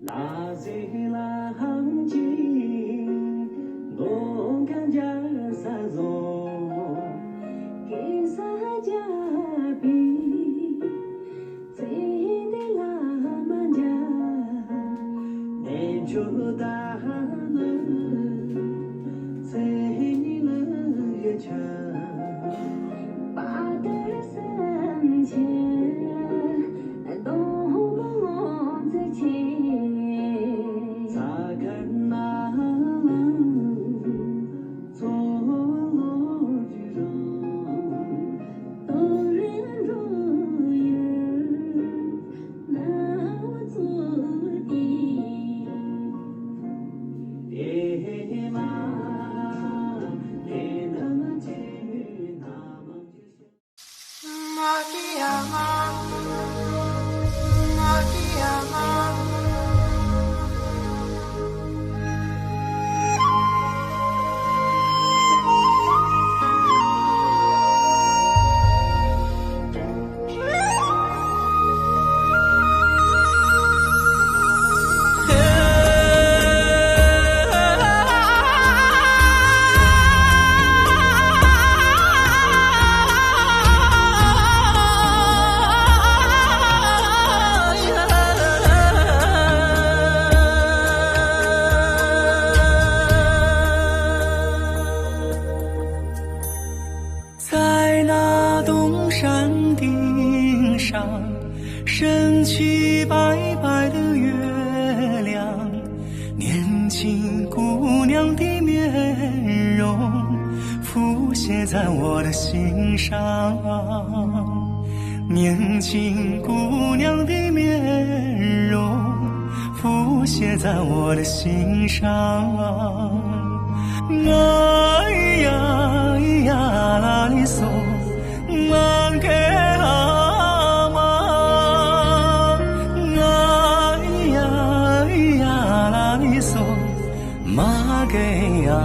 那最拉行情，我感觉啥种？给啥家比？最的拉满家，你就大了，最了越强，把的深情。山顶上升起白白的月亮，年轻姑娘的面容浮现在我的心上，年轻姑娘的面容浮现在我的心上，哎呀呀啦哩嗦man ke ama ay ya la ni so ma ke ya